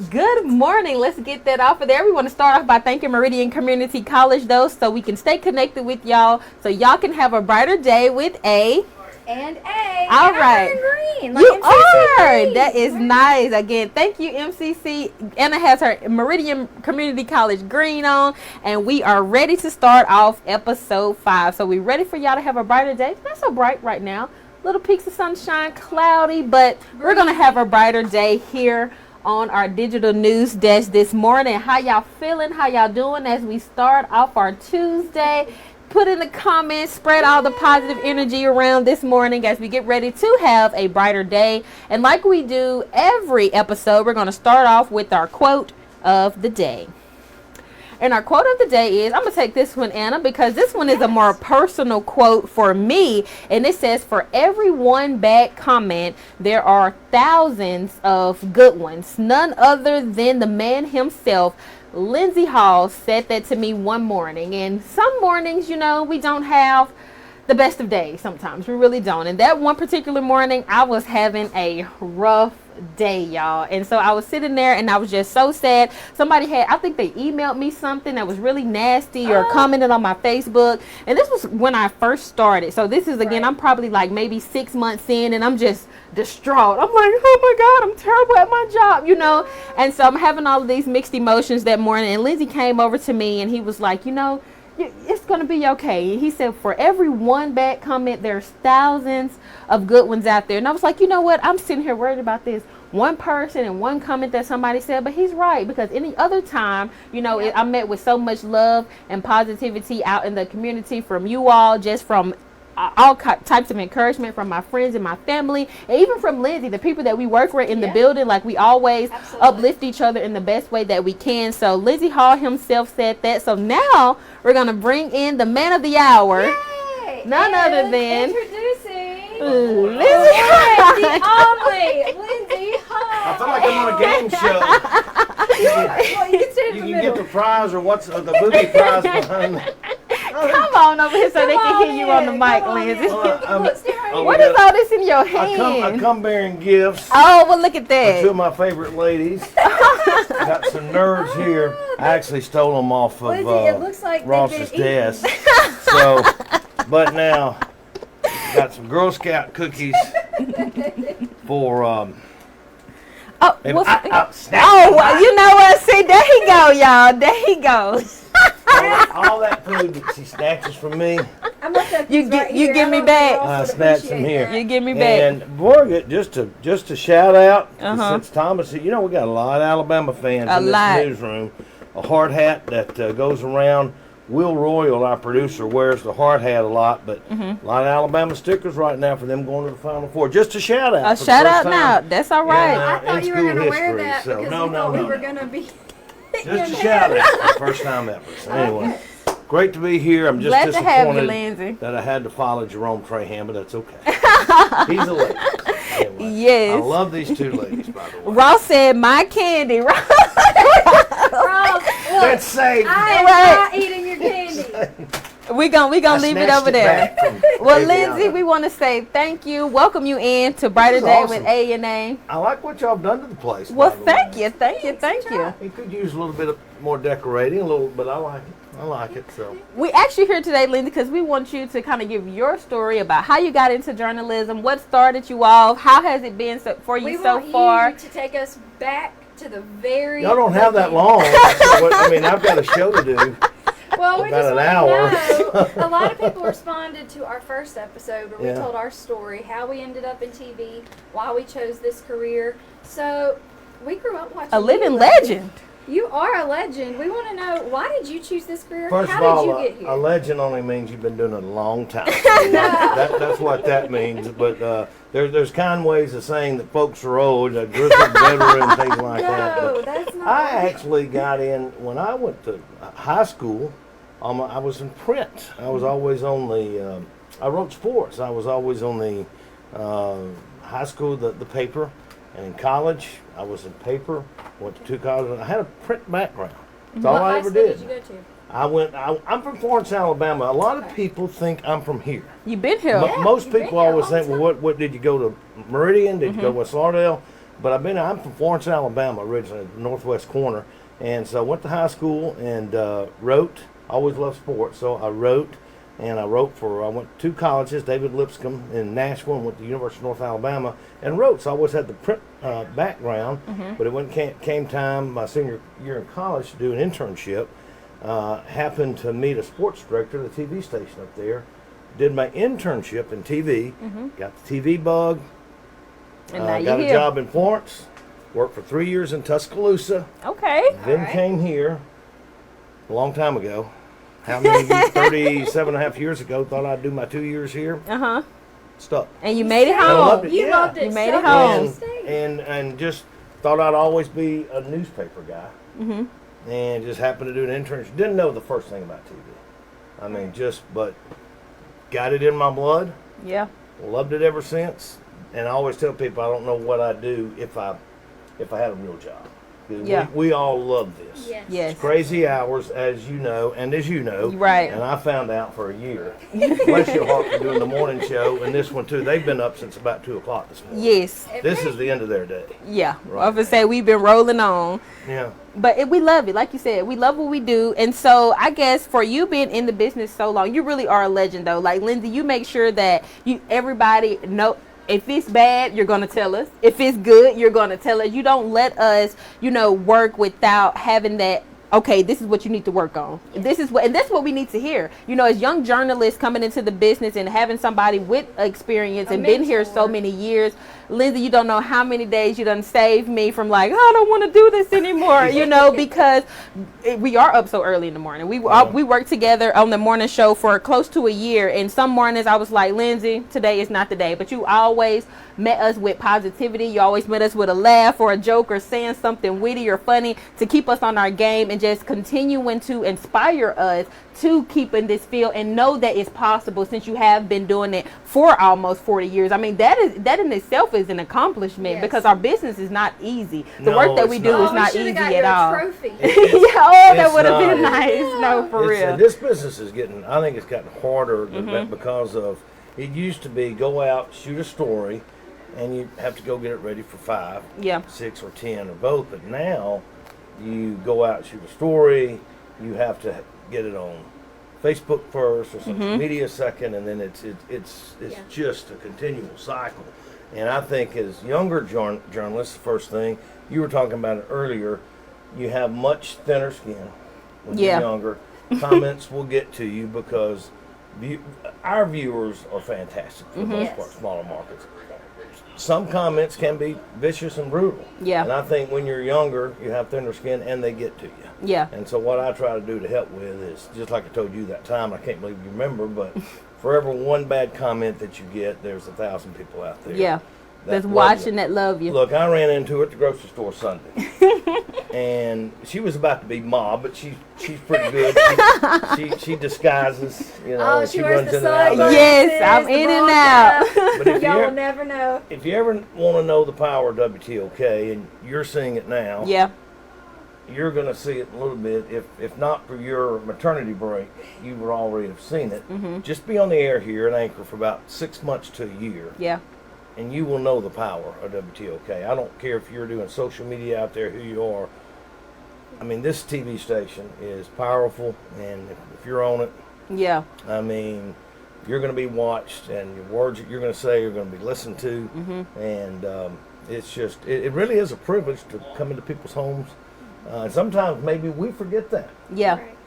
Good morning. Let's get that off of there. We want to start off by thanking Meridian Community College, though, so we can stay connected with y'all, so y'all can have a brighter day with A. And A. All and right. I'm green, like You MCC are. green. That is nice. Again, thank you, MCC. Anna has her Meridian Community College green on, and we are ready to start off episode 5. So we're ready for y'all to have a brighter day. Not so bright right now. Little peaks of sunshine, cloudy, but we're going to have a brighter day here on our digital news desk this morning. How y'all feeling? How y'all doing as we start off our Tuesday? Put in the comments, spread all the positive energy around this morning as we get ready to have a brighter day. And like we do every episode, we're going to start off with our quote of the day. And our quote of the day is, I'm going to take this one, Anna, because this one is a more personal quote for me. And it says, for every one bad comment, there are thousands of good ones. None other than the man himself, Lindsey Hall, said that to me one morning. And some mornings, you know, we don't have the best of days sometimes. We really don't. And that one particular morning, I was having a rough day, y'all. And so I was sitting there and I was just so sad. Somebody had, I think they emailed me something that was really nasty or commented on my Facebook. And this was when I first started. So this is, again, I'm probably like maybe 6 months in and I'm just distraught. I'm like, oh my God, I'm terrible at my job, you know. And so I'm having all of these mixed emotions that morning. And Lindsey came over to me and he was like, you know, it's going to be okay. He said, for every one bad comment, there's thousands of good ones out there. And I was like, you know what? I'm sitting here worried about this one person and one comment that somebody said, but he's right, because any other time, you know, I met with so much love and positivity out in the community from you all, just from all types of encouragement from my friends and my family, and even from Lindsey, the people that we work with in the building. Like, we always uplift each other in the best way that we can. So Lindsey Hall himself said that. So now we're going to bring in the man of the hour. Yay! None other than introducing Lindsey Hall. Lindsey Hall. I feel like I'm on a game show. Well, you can stand in You the can middle. get the prize or what's the booby prize behind me. Come on over here so they can hear you on the mic, Lindsey. What is all this in your I hand? come bearing gifts. Oh, well, look at Two that. of my favorite ladies. Got some nerds here. I actually stole them off of Lindsey, it looks like they've Ross's been desk. So, but now, got some Girl Scout cookies for Oh, and what's snack oh, well, you know what? See, there he go, y'all. There he goes. all that food that she snatches from me. I'm gonna set You these gi- right you here. give I me don't back. think Ross I would snatched appreciate them here. that. You give me back. And Morgan, just to shout out, Uh-huh. since Thomas, you know, we got a lot of Alabama fans A in this lot. newsroom. A hard hat that goes around. Will Royal, our producer, wears the hard hat a lot, but a lot of Alabama stickers right now for them going to the Final Four. Just a shout out. A for the shout first out time now. That's all right. Yeah. I thought in you were school gonna wear history, that so because no, we no, thought we no. were gonna be. Just a shout out. For the first time ever. So anyway, great to be here. I'm just Glad to have you, disappointed Lindsey. that I had to follow Jerome Trahan, but that's okay. He's a lady. Anyway, Yes. I love these two ladies, by the way. Ross said, my candy. Ross. Ross, look, That's safe. I am Right. not eating your candy. we gonna leave it over there. Well, Lindsey, we we want to say thank you, welcome you in to Brighter This is Day awesome. with A and A. I like what y'all have done to the place. Well, by the thank way. you, thank you, thank you. It could use a little bit of more decorating, but I like it. I like it. So We asked you here today, Lindsey, because we want you to kind of give your story about how you got into journalism, what started you off, how has it been for you We so want far. you to take us back to the very. y'all don't have that beginning. long. So I mean, I've got a show to do. Well, we About just an want hour. to know. A lot of people responded to our first episode where we Yeah. told our story, how we ended up in TV, why we chose this career. So we grew up watching. A living you, legend. You are a legend. We want to know, why did you choose this career? First how of all, did you get here? a legend only means you've been doing it a long time. That's what that means. But there's kind ways of saying that folks are old, a grizzled veteran, and things like that. No, But that's not. I actually got in when I went to high school. I was in print. I was always on the. I wrote sports. I was always on the high school, the paper, and in college I was in paper. Went to 2 colleges. I had a print background. That's all What I high ever school did. did you go to? I'm from Florence, Alabama. A lot of Okay. people think I'm from here. You been here. Most you've been people here a always long think, well, what did you go to Meridian? Did you go to West Lauderdale? but I'm from Florence, Alabama, originally, northwest corner. And so I went to high school and wrote. Always loved sports, so I wrote. And I went to 2 colleges, David Lipscomb in Nashville, and went to the University of North Alabama, and wrote. So I always had the print background, but when it came time, my senior year in college, to do an internship, happened to meet a sports director of the TV station up there, did my internship in TV, got the TV bug, And got a job in Florence, worked for 3 years in Tuscaloosa, Okay. then came here a long time ago. How many 37 and a half years ago thought I'd do my 2 years here? Stuck. And you made it I home. loved it. You Yeah. loved it. You made so it home. much. And just thought I'd always be a newspaper guy. And just happened to do an internship. Didn't know the first thing about TV. I mean, but got it in my blood. Yeah. Loved it ever since. And I always tell people I don't know what I'd do if I had a real job. 'Cause Yeah. we all love this. Yes. Yes. Crazy hours, as you know, and as you know. Right. And I found out for a year. Bless your heart for doing the morning show, and this one too. They've been up since about 2 o'clock this morning. Yes. This is the end of their day. Yeah. Right. I was gonna say we've been rolling on. Yeah. But we love it. Like you said, we love what we do. And so I guess for you being in the business so long, you really are a legend though. Like Lindsey, you make sure that everybody know. If it's bad, you're going to tell us. If it's good, you're going to tell us. You don't let us, work without having that, okay, this is what you need to work on. And that's what we need to hear. As young journalists coming into the business and having somebody with experience and been here so many years. Lindsey, you don't know how many days you done saved me from like, I don't want to do this anymore, because we are up so early in the morning. We worked together on the morning show for close to a year. And some mornings I was like, Lindsey, today is not the day. But you always met us with positivity. You always met us with a laugh or a joke or saying something witty or funny to keep us on our game and just continuing to inspire us to keep in this field and know that it's possible since you have been doing it for almost 40 years. I mean, that in itself is an accomplishment because our business is not easy. The work that we do is not easy at all. Trophy. That would have been nice. No, for real. This business is I think it's gotten harder because of, it used to be go out, shoot a story, and you have to go get it ready for 5, 6, or 10, or both. But now, you go out, shoot a story, you have to get it on Facebook first or social media second, and then it's just a continual cycle. And I think as younger journalists, first thing, you were talking about it earlier, you have much thinner skin when you're younger. Comments will get to you because our viewers are fantastic for the most part, smaller markets. Some comments can be vicious and brutal. Yeah. And I think when you're younger, you have thinner skin and they get to you. Yeah. And so what I try to do to help with is, just like I told you that time, I can't believe you remember, but for every one bad comment that you get, there's 1,000 people out there. Yeah. That's watching that love you. Look, I ran into her at the grocery store Sunday. And she was about to be mobbed, but she's pretty good. She disguises, she she wears runs the in and out. sunglasses, Yes, I'm in and out. But if Y'all you will never know. If you ever want to know the power of WTOK, and you're seeing it now, you're going to see it a little bit. If not for your maternity break, you would already have seen it. Just be on the air here at Anchor for about 6 months to a year. Yeah. And you will know the power of WTOK. I don't care if you're doing social media out there, who you are. I mean, this TV station is powerful, and if you're on it, I mean, you're going to be watched, and your words that you're going to say are going to be listened to, and it's just, it really is a privilege to come into people's homes. And sometimes maybe we forget that. Yeah. Right.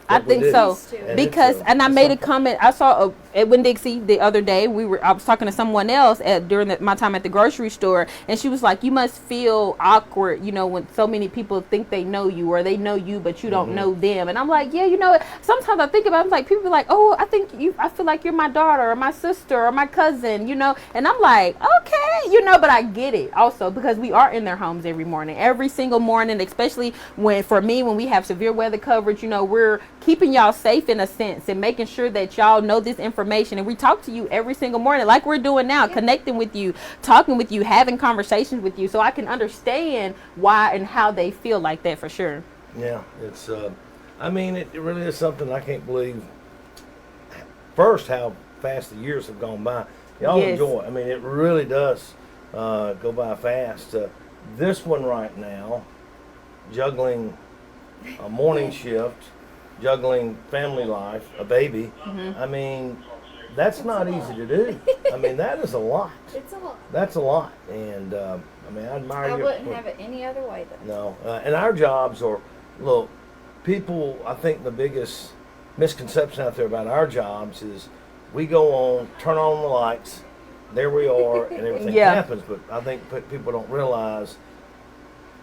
I think so because I made a comment. I saw Edwin Dixie the other day. I was talking to someone else during my time at the grocery store, and she was like, "You must feel awkward, when so many people think they know you or they know you, but you don't know them." And I'm like, "Yeah, sometimes I think about it, like people be like, oh, I feel like you're my daughter or my sister or my cousin, And I'm like, okay, but I get it also because we are in their homes every single morning, especially when we have severe weather coverage. We're keeping y'all safe in a sense and making sure that y'all know this information, and we talk to you every single morning like we're doing now, connecting with you, talking with you, having conversations with you, so I can understand why and how they feel like that for sure. Yeah, it's it really is something I can't believe. First, how fast the years have gone by. Y'all enjoy it. I mean, it really does go by fast. this one right now, juggling a morning shift, juggling family life, a baby. I mean, that's not easy to do. I mean, that is a lot. It's a lot. That's a lot. And I mean, I admire you. I wouldn't have it any other way though. No, and our jobs are, look, people, I think the biggest misconception out there about our jobs is we go on, turn on the lights, there we are, and everything happens. But I think people don't realize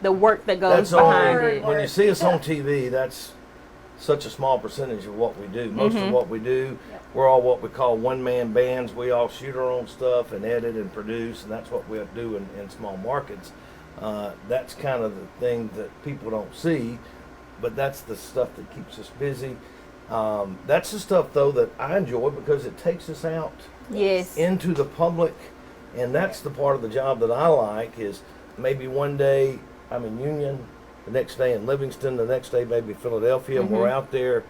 The work that goes that's behind only, it. when you see us on TV, that's such a small percentage of what we do. Most of what we do, we're all what we call one-man bands. We all shoot our own stuff and edit and produce, and that's what we have to do in small markets. That's kind of the thing that people don't see, but that's the stuff that keeps us busy. That's the stuff, though, that I enjoy because it takes us out Yes. into the public, and that's the part of the job that I like is maybe one day I'm in Union, the next day in Livingston, the next day maybe Philadelphia, and we're out there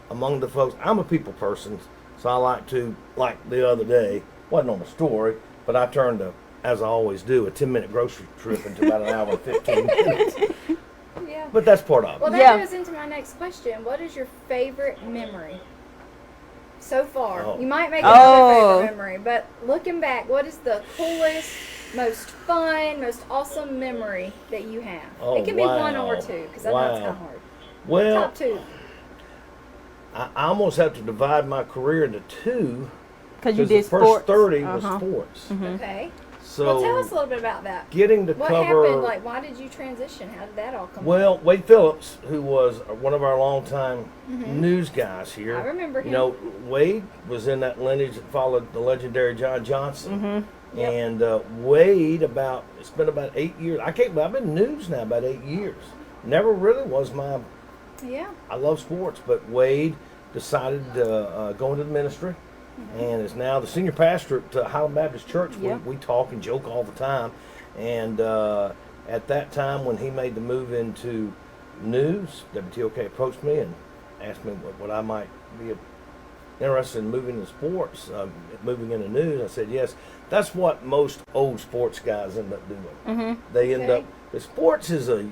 among the folks. I'm a people person, so I like to, like the other day, wasn't on a story, but I turned to, as I always do, a 10-minute grocery trip into about an hour and 15 minutes. Yeah. But that's part of it. Well, that goes into my next question. What is your favorite memory so far? Oh. You might make another favorite memory, but looking back, what is the coolest, most fun, most awesome memory that you have? Oh, it can be one or two, because I know it's kind of hard. Well, Top two. I almost have to divide my career into two. Because you the did first sports. 30 was sports. Okay. So Well, tell us a little bit about that. getting to What cover. happened? Like, why did you transition? How did that all come Well, Wade Phillips, who was one of our longtime news guys here. I remember him. You know, Wade was in that lineage that followed the legendary John Johnson. Yep. And Wade, it's been about 8 years. I've been in news now about 8 years. Never really was I love sports, but Wade decided to go into the ministry and is now the senior pastor at Highland Baptist Church. We talk and joke all the time. And at that time, when he made the move into news, WTOK approached me and asked me what I might be interested in moving into sports, moving into news. I said yes. That's what most old sports guys end up doing. They end up. Sports is a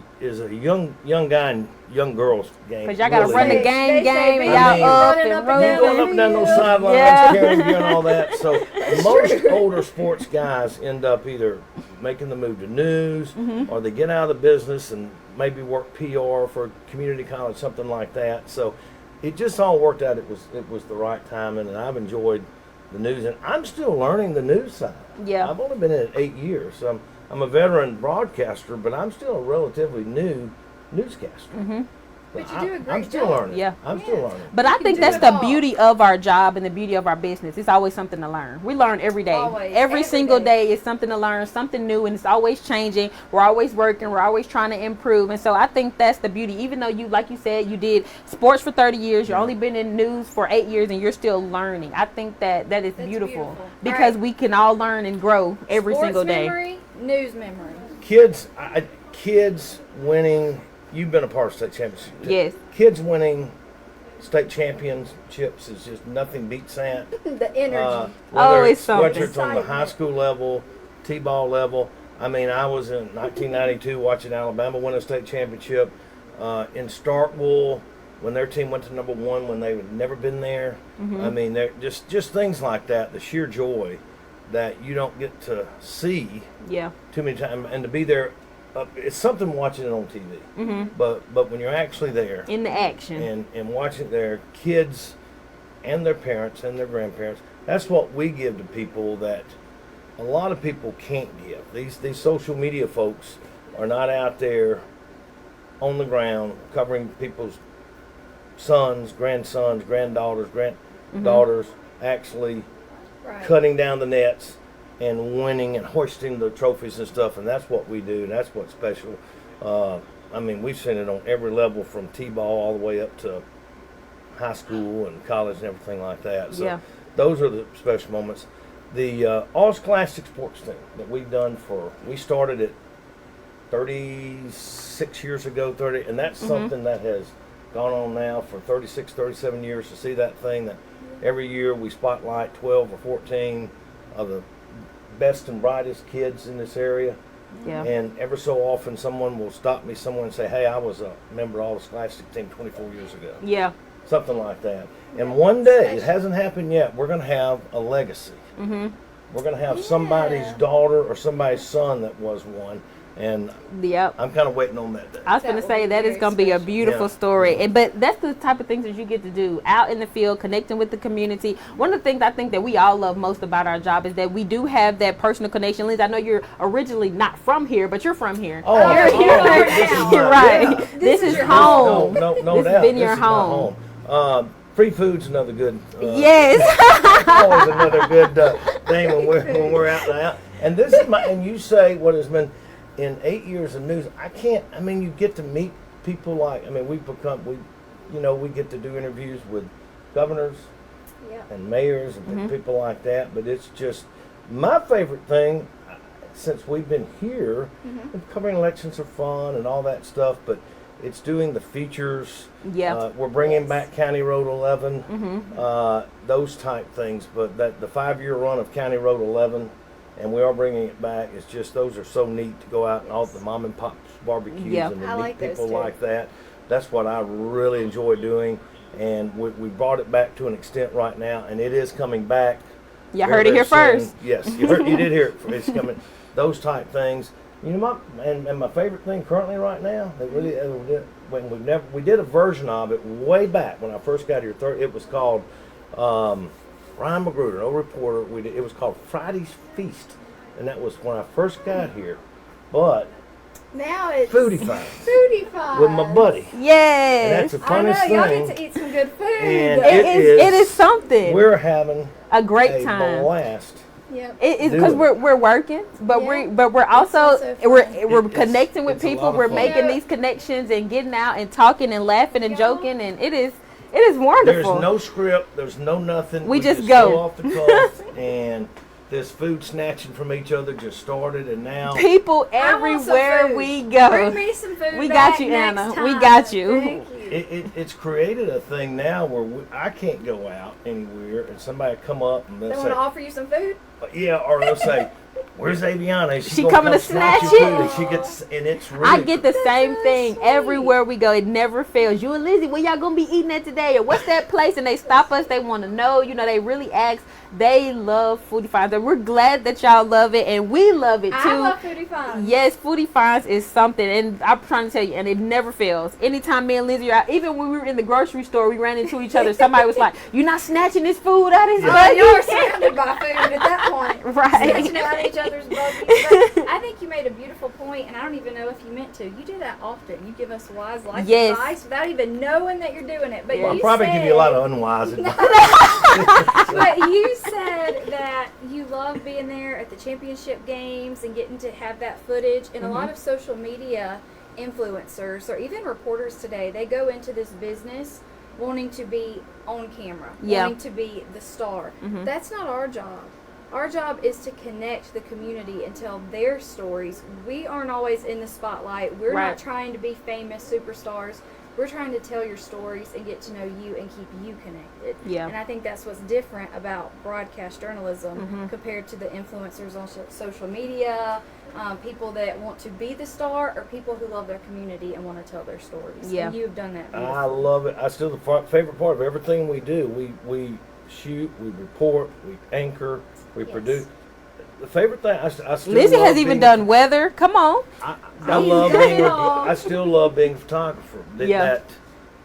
young guy and young girls game. Because y'all got to run the game, and y'all up and You're running. going up and down those sidelines, carrying you and all that. So most older sports guys end up either making the move to news, or they get out of the business and maybe work PR for a community college, something like that. So it just all worked out. It was the right timing, and I've enjoyed the news, and I'm still learning the news side. Yeah. I've only been in it 8 years. So I'm a veteran broadcaster, but I'm still a relatively new newscaster. But you do a great I'm still job. learning. Yeah. I'm still learning. But I think do that's it the all. beauty of our job and the beauty of our business. It's always something to learn. We learn every day. Always, every single day. day is something to learn, something new, and it's always changing. We're always working. We're always trying to improve. And so I think that's the beauty. Even though you, like you said, you did sports for 30 years, you've only been in news for 8 years, and you're still learning. I think that is That's beautiful. beautiful. Because All right. we can all learn and grow every Sports single day. memory, news memory. Kids winning. You've been a part of state championships. Yes. Kids winning state championships is just nothing beats that. The energy. Whether it's something. whether it's on the high school level, T-ball level. I mean, I was in 1992 watching Alabama win a state championship in Starkville when their team went to number one when they had never been there. I mean, they're just things like that. The sheer joy that you don't get to see Yeah. too many times, and to be there. It's something watching it on TV, but when you're actually there In the action. and watching their kids and their parents and their grandparents, that's what we give to people that a lot of people can't give. These social media folks are not out there on the ground covering people's sons, grandsons, granddaughters, granddaughters, actually Right. cutting down the nets and winning and hoisting the trophies and stuff, and that's what we do, and that's what's special. I mean, we've seen it on every level from T-ball all the way up to high school and college and everything like that. So those are the special moments. The All Classic sports team that we've done we started it 36 years ago, and that's something that has gone on now for 36, 37 years to see that thing that every year we spotlight 12 or 14 of the best and brightest kids in this area Yeah. And ever so often, someone will stop me somewhere and say, "Hey, I was a member of all the Scholastic team 24 years ago." Yeah. Something like that. And one day, it hasn't happened yet, we're going to have a legacy. Mm-hmm. We're going to have somebody's daughter or somebody's son that was one. And Yep. I'm kind of waiting on that day. I was going to say that is going to be a beautiful story. But that's the type of things that you get to do out in the field, connecting with the community. One of the things I think that we all love most about our job is that we do have that personal connection. Liz, I know you're originally not from here, but you're from here. Oh, this is You're right. Yeah. This is your home. No This doubt. has been your This is my home. Free food's another good. Yes. Always another good thing when we're out and out. And this is and you say what has been in 8 years of news. You get to meet people we get to do interviews with governors and mayors and people like that. But it's just my favorite thing since we've been here. Covering elections are fun and all that stuff, but it's doing the features. Yeah. We're bringing back County Road 11, those type things. But the 5-year run of County Road 11, and we are bringing it back. It's just those are so neat to go out and all the mom and pops barbecues and to meet people like that. That's what I really enjoy doing, and we brought it back to an extent right now, and it is coming back. You heard it here first. Yes, you did hear it. It's coming. Those type things. My favorite thing currently right now that really we did a version of it way back when I first got here. It was called Ryan Magruder, no reporter. It was called Friday's Feast, and that was when I first got here. But now it's Foodie Finds with my buddy. Yes. And that's the funnest thing. Y'all get to eat some good food. And it is something. We're having a great time. Blast. Yep. It's because we're working, but we're also we're connecting with people. We're making these connections and getting out and talking and laughing and joking, and it is wonderful. There's no script. There's no nothing. We just go off the cuff, and this food snatching from each other just started, and now people everywhere we go. Bring me some food. We got you, Anna. We got you. Thank you. It's created a thing now where I can't go out anywhere, and somebody come up and They they'll want say, to offer you some food? or they'll say, "Where's Aviana? Is She gonna coming come to snatch your it?" food?" And she gets, and it's really. I get the same really thing sweet. everywhere we go. It never fails. You and Lizzie, where y'all gonna be eating at today? Or what's that place? And they stop us. They want to know. They really ask. They love Foodie Finds. And we're glad that y'all love it, and we love it too. I love Foodie Finds. Yes, Foodie Finds is something, and I'm trying to tell you, and it never fails. Anytime me and Lizzie are out, even when we were in the grocery store, we ran into each other. Somebody was like, "You're not snatching this food out of his buddy." You were surrounded by food at that point. Right. Snatching out each other's buggies. But I think you made a beautiful point, and I don't even know if you meant to. You do that often. You give us wise life advice without even knowing that you're doing it. But I'll probably give you a lot of unwise advice. But you said that you love being there at the championship games and getting to have that footage. And a lot of social media influencers or even reporters today, they go into this business wanting to be on camera, wanting to be the star. That's not our job. Our job is to connect the community and tell their stories. We aren't always in the spotlight. We're not trying to be famous superstars. We're trying to tell your stories and get to know you and keep you connected. Yeah. And I think that's what's different about broadcast journalism compared to the influencers on social media, people that want to be the star, or people who love their community and want to tell their stories. Yeah. And you've done that beautifully. I love it. The favorite part of everything we do. We shoot, we report, we anchor, we produce. The favorite thing, I still Lizzie love has even being done weather. Come on. I love being. I still love being a photographer.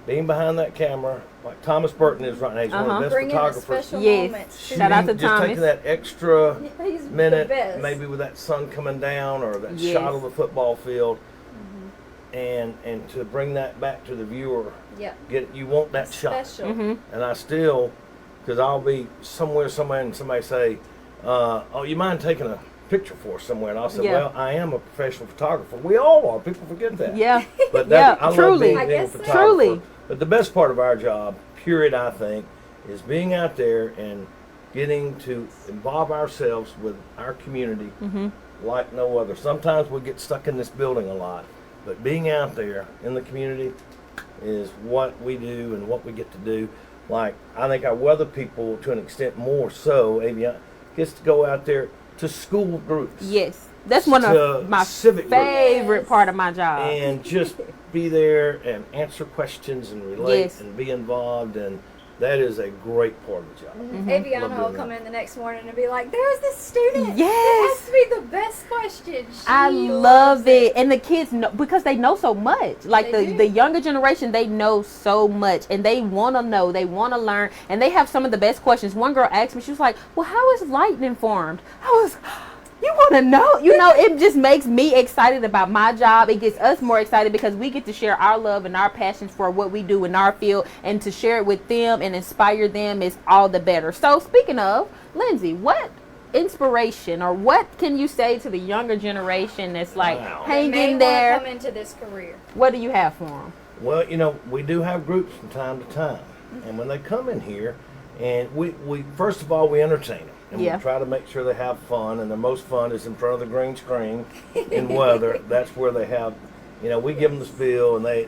Being behind that camera, like Thomas Burton is right now. He's one of the best Bringing photographers. special moments. Shout out to Just Thomas. taking that extra He's minute, the best. maybe with that sun coming down or that shot of the football field, and to bring that back to the viewer. You want that shot. Special. And I still, because I'll be somewhere, and somebody say, "Oh, you mind taking a picture for us somewhere?" And I'll say, "Well, I am a professional photographer." We all are. People forget that. Yeah. But I truly. love being a so. photographer. Truly. But the best part of our job, period, I think, is being out there and getting to involve ourselves with our community like no other. Sometimes we get stuck in this building a lot, but being out there in the community is what we do and what we get to do. Like, I think our weather people, to an extent more so, Aviana, gets to go out there to school groups. Yes. That's one to of my civic groups. favorite part of my job. And just be there and answer questions and relate Yes. and be involved, and that is a great part of the job. Aviana Love will doing come that. in the next morning and be like, "There's this student. Yes. It has to be the best question." I She love loves it. And the kids know, because they know so much. Like They do. the younger generation, they know so much and they want to know, they want to learn, and they have some of the best questions. One girl asked me, she was like, "Well, how is lightning formed?" I was, you want to know? You know, it just makes me excited about my job. It gets us more excited because we get to share our love and our passions for what we do in our field, and to share it with them and inspire them is all the better. So speaking of, Lindsey, what inspiration or what can you say to the younger generation that's like Wow. hang They in may wanna there? come into this career. What do you have for them? Well, you know, we do have groups from time to time, and when they come in here, and we first of all we entertain them, and Yeah. we try to make sure they have fun, and the most fun is in front of the green screen in weather. That's where they have, you know, we give them the spiel, and they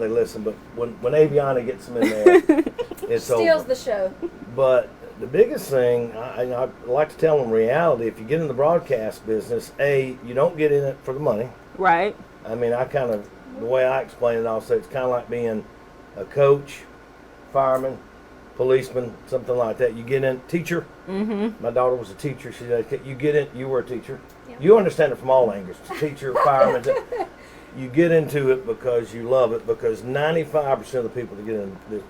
listen. But when Aviana gets them in there, it's Steals over. the show. But the biggest thing, I like to tell them reality, if you get in the broadcast business, you don't get in it for the money. Right. I mean, the way I explain it, I'll say it's kind of like being a coach, fireman, policeman, something like that. You get in, teacher. Mm-hmm. My daughter was a teacher. She said, you get in, you were a teacher. Yeah. You understand it from all angles. Teacher, fireman. You get into it because you love it, because 95% of the people that get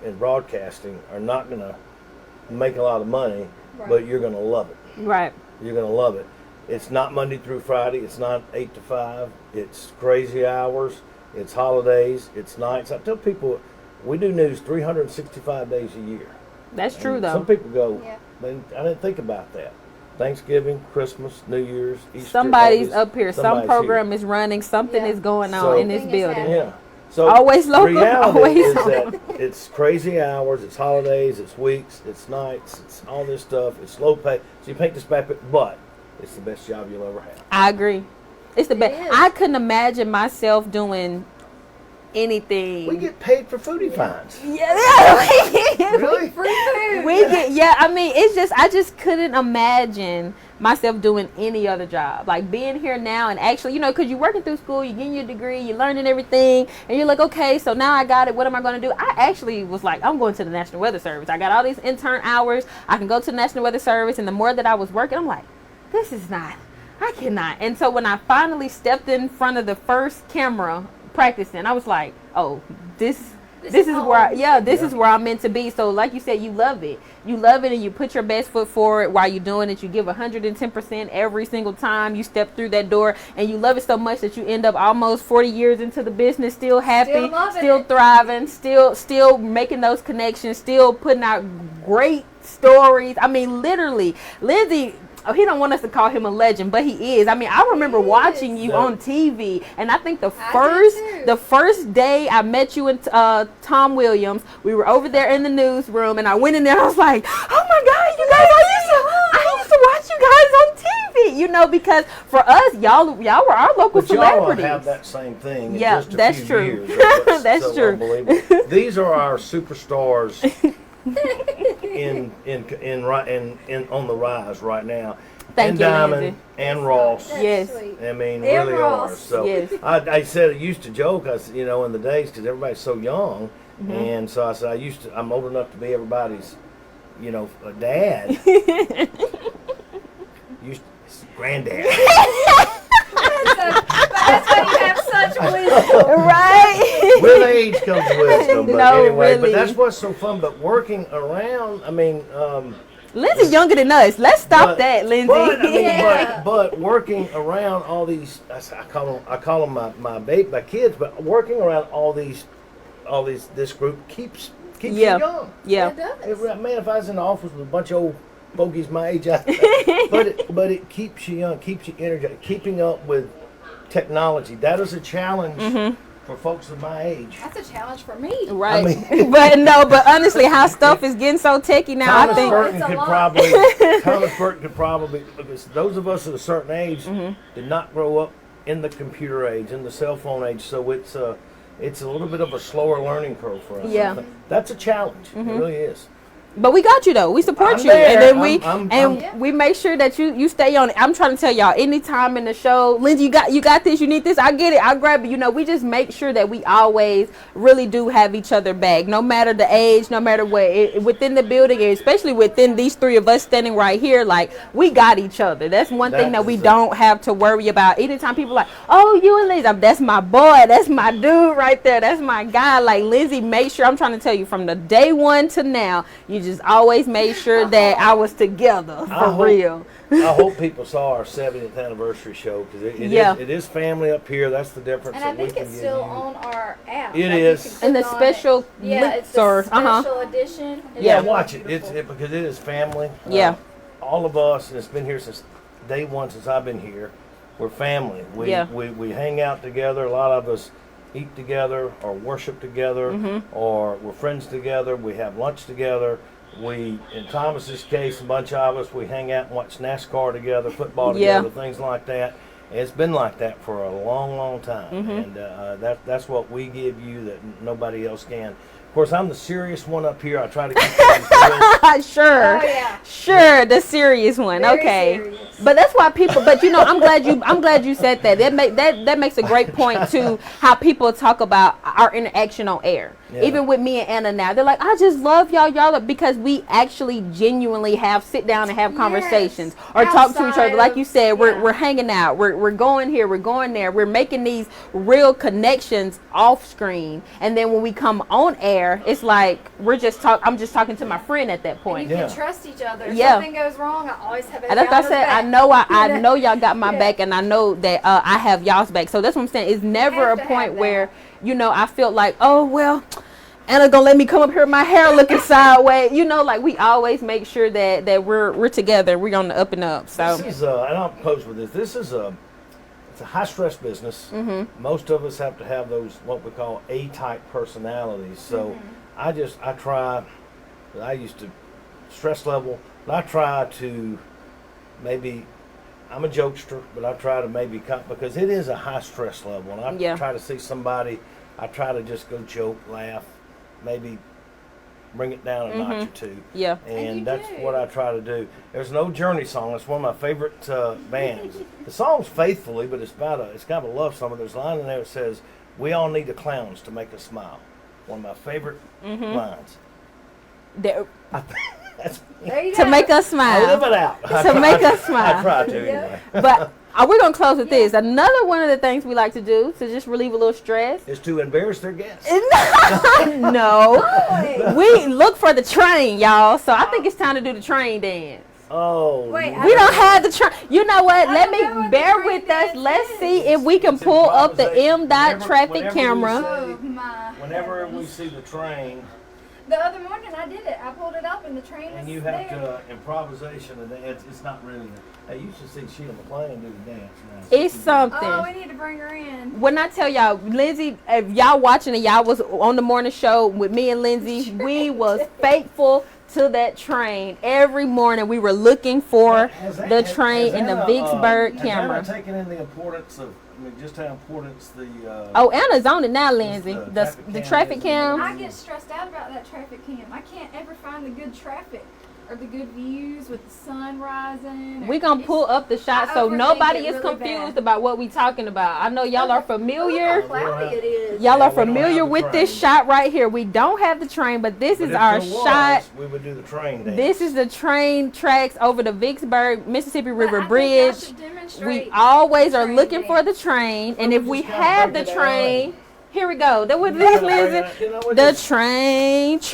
in broadcasting are not going to make a lot of money, Right. but you're going to love it. Right. You're going to love it. It's not Monday through Friday. It's not 8 to 5. It's crazy hours. It's holidays. It's nights. I tell people we do news 365 days a year. That's true And though. Some people go, Yeah. I didn't think about that. Thanksgiving, Christmas, New Year's, Easter. Somebody's August, up here. Some somebody's program is running. Something Yeah. is going on So- in this Something is building. Yeah. So Always local, reality always is on. that it's crazy hours, it's holidays, it's weeks, it's nights, it's all this stuff. It's low pay. So you paint this back, but it's the best job you'll ever have. I agree. It's the It best. is. I couldn't imagine myself doing anything. We get paid for foodie finds. yeah. Really? Free food. We get, yeah, I mean, it's just, I just couldn't imagine myself doing any other job. Like being here now and actually, you know, because you're working through school, you're getting your degree, you're learning everything, and you're like, okay, so now I got it. What am I going to do? I actually was like, I'm going to the National Weather Service. I got all these intern hours. I can go to the National Weather Service. And the more that I was working, I'm like, this is not, I cannot. And so when I finally stepped in front of the first camera practicing, I was like, oh, this is where, this is where I'm meant to be. So like you said, you love it. You love it and you put your best foot forward while you're doing it. You give 110% every single time you step through that door, and you love it so much that you end up almost 40 years into the business, still happy, Still loving still it. thriving, still making those connections, still putting out great stories. I mean, literally, Lindsey, oh, he don't want us to call him a legend, but he is. I mean, I remember He is. watching you Yeah. on TV, and I think I did too. the first day I met you and Tom Williams, we were over there in the newsroom, and I went in there and I was like, oh my God, you guys, I used to watch you guys on TV, you know, because for us, y'all were our local But y'all celebrities. have that same thing in Yeah, just a that's few true. years. That's That's so true. unbelievable. These are our superstars in on the rise right now. Thank and you, Diamond Lindsey. and Ross. That's Yes. sweet. I mean, And really Ross. are. So Yes. I said, I used to joke, I said, you know, in the days, because everybody's so young, Mm-hmm. and so I said, I'm old enough to be everybody's, you know, a dad. Granddad. That's why you have such wisdom. Right? With age comes wisdom. But No, anyway, really. but that's what's so fun. But working around, I mean, Lindsey's younger than us. Let's stop that, Lindsey. But, I mean, Yeah. but working around all these, I call them my kids. But working around all these, this group keeps Yeah. you young. Yeah. It does. Man, if I was in the office with a bunch of old bogeys my age, but it keeps you young, keeps you energized, keeping up with technology. That is a challenge for folks of my age. That's a challenge for me. Right. I mean- but honestly, how stuff is getting so techy now, Thomas I think. Burton It's a could lot. probably, because those of us at a certain age did not grow up in the computer age, in the cell phone age, so it's a little bit of a slower learning curve for us. Yeah. I think. That's a challenge. It really is. But we got you though. We support I'm you, there. and then we make sure that you stay on it. I'm trying to tell y'all, anytime in the show, Lindsey, you got this. You need this. I get it. I'll grab it. You know, we just make sure that we always really do have each other back, no matter the age, no matter what, within the building, and especially within these three of us standing right here. Like, we got each other. That's one thing that we don't have to worry about. Anytime people are like, oh, you and Lindsey, that's my boy. That's my dude right there. That's my guy. Like, Lindsey, make sure. I'm trying to tell you, from the day one to now, you just always made sure that I was together for real. I hope people saw our 70th anniversary show, because it is family up here. That's the difference. And I think it's still on our app. It is. And the special it's the special edition. Yeah, watch it. It's because it is family. Yeah. All of us, and it's been here since day one, since I've been here. We're family. We hang out together. A lot of us eat together or worship together, or we're friends together. We have lunch together. We, in Thomas's case, a bunch of us, we hang out and watch NASCAR together, football together, things like that. And it's been like that for a long, long time, and that's what we give you that nobody else can. Of course, I'm the serious one up here. I try to keep things Sure. Oh, yeah. Sure, the serious one. Very okay. serious. But that's why people, but you know, I'm glad you said that. That makes a great point to how people talk about our interaction on air. Yeah. Even with me and Anna now, they're like, I just love y'all because we actually genuinely sit down and have conversations or talk to each other. Like you said, we're hanging out, we're going here, we're going there, we're making these real connections off screen, and then when we come on air, it's like I'm just talking to my friend at that point. And you can trust each other. If Yeah. something goes wrong, I always have a And like I said, back. I know y'all got my back, and I know that I have y'all's back. So that's what I'm saying. It's never a point where, you know, I feel like, oh, well, Anna gonna let me come up here with my hair looking sideways. You know, like, we always make sure that we're together. We're on the up and up. So this is, and I'll close with this. This is it's a high stress business. Most of us have to have those, what we call A-type personalities. So I try, I used to stress level, but I try to maybe, I'm a jokester, but I try to maybe because it is a high stress level, and I try to see somebody, I try to just go joke, laugh, maybe bring it down a notch or two. Yeah. And that's what I try to do. There's no Journey song. It's one of my favorite bands. The song's Faithfully, but it's kind of a love song. There's a line in there that says, we all need the clowns to make us smile. One of my favorite lines. There you to go. make us smile. I live it out. To make us smile. I try to anyway. But we're going to close with this. Another one of the things we like to do to just relieve a little stress is to embarrass their guests. No. We look for the train, y'all. So I think it's time to do the train dance. Oh. Wait, We don't have the train. You know what? Let don't know me what bear the train with us. dance Let's is. see if we can It's pull up the improvisation. M. Traffic Whenever we camera. say- Oh, my. Whenever we see the train, The other morning I did it. I pulled it up and the train was and you there. have to improvisation, and it's not really. Hey, you should see Sheila McClain do the dance now. It's something. Oh, we need to bring her in. When I tell y'all, Lindsey, if y'all watching and y'all was on the morning show with me and Lindsey, we was faithful to that train. Every morning we were looking for the train in the Vicksburg camera. Has Anna taken in the importance of, just how important the... Oh, Anna's on it now, Lindsey. the The traffic traffic cam cam. I get stressed out about that traffic cam. I can't ever find the good traffic or the good views with the sun rising. We're going to pull up the shot I so overthink nobody it is really confused bad. about what we talking about. I know y'all are familiar. Look how cloudy it is. Y'all are Yeah, we don't familiar have the with this train. shot right here. We don't have the train, but this is our shot. We would do the train dance. This is the train tracks over the Vicksburg, Mississippi River I think Bridge. y'all should demonstrate We always are train looking dance. for the train, and if we just gotta have the break it train, here we go. That was You this, gotta bring Lindsey. it- you know what, The it's- train. Just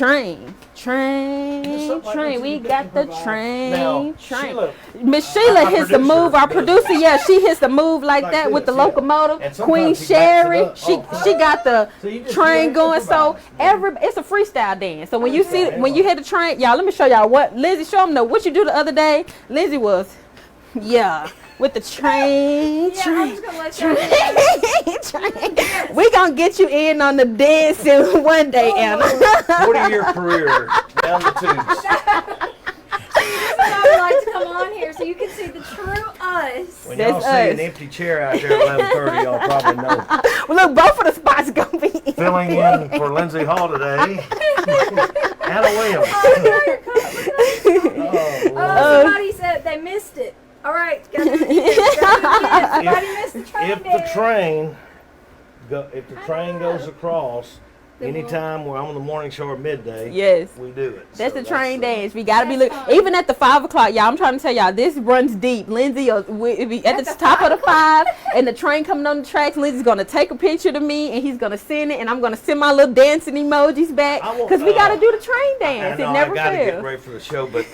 something like Train. this We you got can the provide. train. Now, Train. Sheila, Miss Sheila our hits the producer move. Our does producer, that. she hits the move like Like that with the this, yeah. locomotive. And Queen sometimes he backs it Sherry, up. she got the So you just train do going. So improvise. it's a freestyle dance. So when you see Yeah. when you hit the train, y'all, let me show y'all what Lindsey. Show them what you do the other day. Lindsey was, with the train. Yeah, I'm just gonna let y'all Train. We gonna get you in on the dancing one day, Anna. 40-year career down the tubes. I would like to come on here so you can see the true us. When That's y'all see us. an empty chair out there at 11:30, y'all probably know. Well, look, both of the spots gonna be Filling in for Lindsey Hall today. Anna Williams. Somebody said they missed it. All right, gotta do it again. Somebody missed the train If the train goes across, anytime we're on the morning show or midday, Yes. we do it. That's So the train that's, dance. We gotta be That's looking. fun. Even at the 5 o'clock, y'all. I'm trying to tell y'all, this runs deep. Lindsay will be at the top of the 5, and the train coming on the tracks. Lindsay's gonna take a picture to me, and he's gonna send it, and I'm gonna send my little dancing emojis back because we gotta do the train dance. It never I gotta get fails. ready for the show, but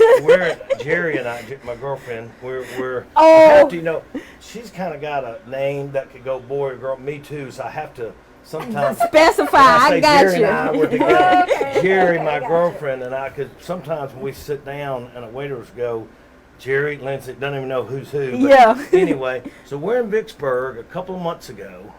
Jerry and I, my girlfriend, we're Oh. I have to, she's kind of got a name that could go boy or girl. Me too, so I have to sometimes Specify. I I say got Jerry you. and I were together. Okay. Jerry, Okay, my I got girlfriend, and I could sometimes when we sit down and the waiters go, Jerry, Lindsay, don't even know who's who. But Yeah. Anyway, so we're in Vicksburg a couple of months ago,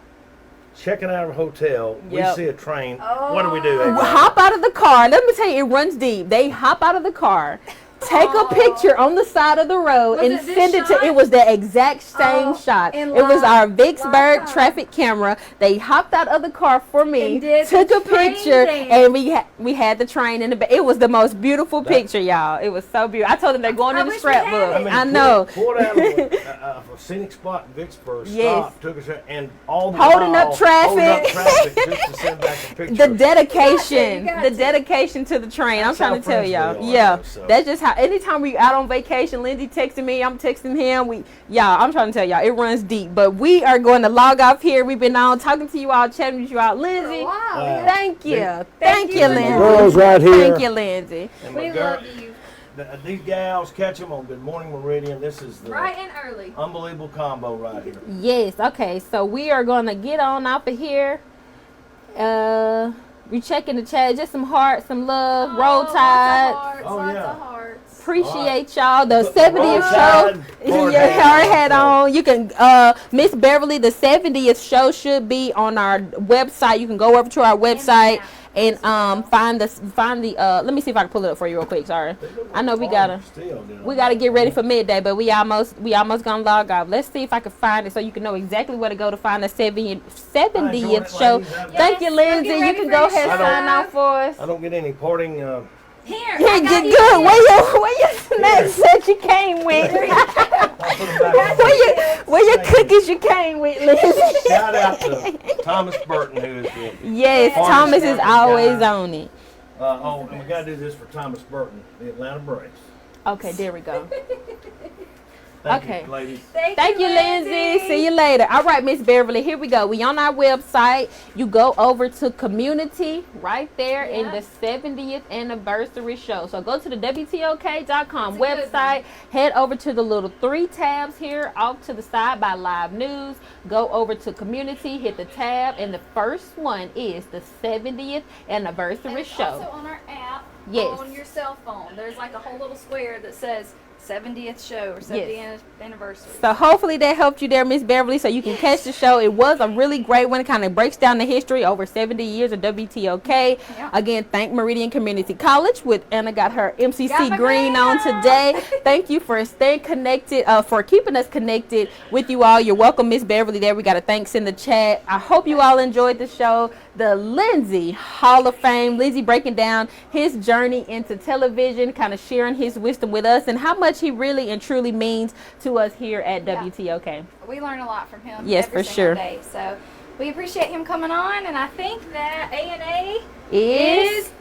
checking out of a hotel. Yep. We see a train. What do we do? Well, AJ? hop out of the car. Let me tell you, it runs deep. They hop out of the car, take a picture on the side of the road, Was and it this send it to. shot? It was the exact same Oh, shot. in It was live- our Vicksburg live time. traffic camera. They hopped out of the car for me, And did took the a train picture, dance. and we had the train in the back. It was the most beautiful picture, y'all. It was so beautiful. I told them they're going I in the wish we had scrapbook. it. I know. Pulled out of a scenic spot in Vicksburg, Yes. stopped, took a shot, and all the Holding while, up traffic. holding up traffic just to send back a picture. The dedication, You got the to. dedication to the train. That's I'm how trying to tell friends y'all. we are, Yeah, so. that's just how. Anytime we out on vacation, Lindsay texting me, I'm texting him. I'm trying to tell y'all, it runs deep. But we are going to log off here. We've been on talking to you all, chatting with you all, Lindsay. Wow. Thank you, Thank thank you, you, Lindsay. Lindsay. Girls right here. Thank you, Lindsay. And my We girl- love you. These gals, catch them on Good Morning Meridian. This is the Bright and early. unbelievable combo right here. Yes. Okay. So we are going to get on off of here. We checking the chat. Just some hearts, some love. Roll Tide. Oh, yeah. Lots of hearts. Appreciate y'all. The Put the 70th Roll show. Tide Your hard hard hat hat on. on. You can Miss Beverly, the 70th show should be on our website. You can go over to our website and find the let me see if I can pull it up for you real quick. Sorry. I know we gotta get ready for midday, but we almost gonna log off. Let's see if I can find it so you can know exactly where to go to find the 70th show. Thank you, Yes, Lindsay. get You ready can for go your ahead and show. sign off for us. I don't get any parting. Here. Yeah, I got good. you Good. this. Where your snacks that you came with? I'll put them back on. Where your cookies you came with, Lindsay? Shout out to Thomas Burton, who is the Yes, Hardest Thomas is working always guy. on it. and we got to do this for Thomas Burton, the Atlanta Braves. Okay, there we go. Thank Okay. you, ladies. Thank you, Lindsay. See you later. All right, Miss Beverly, here we go. We on our website. You go over to community right there in the 70th anniversary show. So go to the WTOK.com That's a good website. Head over to the little 3 tabs here off to the side by live news. Go over to community, hit the tab, and the first one is the 70th anniversary And it's show. also on our app. Yes. On your cell phone. There's like a whole little square that says 70th show or 70th Yes. anniversary. So hopefully that helped you there, Miss Beverly, so you can catch the show. It was a really great one. It kind of breaks down the history over 70 years of WTOK. Yeah. Again, thank Meridian Community College with Anna got her MCC Got my green on green on. today. Thank you for staying connected, for keeping us connected with you all. You're welcome, Miss Beverly. There we got a thanks in the chat. I hope you all enjoyed the show. The Lindsey Hall of Fame. Lindsey breaking down his journey into television, kind of sharing his wisdom with us and how much he really and truly means to us here at WTOK. We learn a lot from him. Yes, every for single sure. Day. So we appreciate him coming on, and I think that A&A Is is